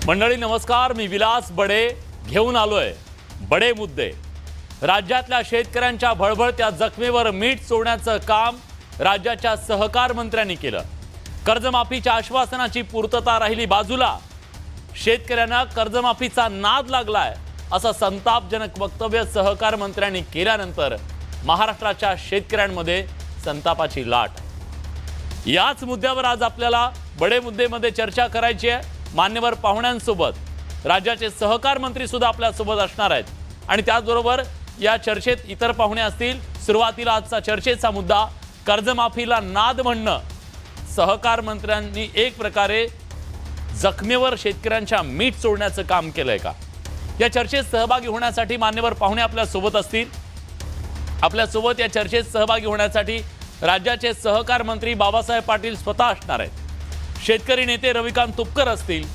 मंडळी नमस्कार, मी विलास बडे घेऊन आलोय बडे मुद्दे। राज्यातल्या शेतकऱ्यांच्या भळभळत्या जखमेवर मीठ चोळण्याचं काम राज्याच्या सहकार मंत्र्यांनी केलं। कर्जमाफीच्या आश्वासनाची पूर्तता राहिली बाजूला, शेतकऱ्यांना कर्जमाफीचा नाद लागलाय असं संतापजनक वक्तव्य सहकार मंत्र्यांनी केल्यानंतर महाराष्ट्राच्या शेतकऱ्यांमध्ये संतापाची लाट। याच मुद्द्यावर आज आपल्याला बडे मुद्देमध्ये चर्चा करायची आहे। मान्यवर पाहुण्यांसोबत राज्याचे सहकार मंत्री सुद्धा आपल्या सोबत असणार आहेत आणि त्याचबरोबर या चर्चेत इतर पाहुणे असतील। सुरुवातीला आजचा चर्चेचा मुद्दा कर्जमाफीला नाद म्हणणं। सहकार मंत्र्यांनी एक प्रकारे जखमेवर शेतकऱ्यांच्या मीठ चोळण्याचं काम केलंय का? या चर्चेत सहभागी होण्यासाठी मान्यवर पाहुणे आपल्या सोबत असतील। आपल्या सोबत या चर्चेत सहभागी होण्यासाठी राज्याचे सहकार मंत्री बाबासाहेब पाटील स्वतः असणार आहेत। शेतकरी नेते रविकांत तुपकर असतील,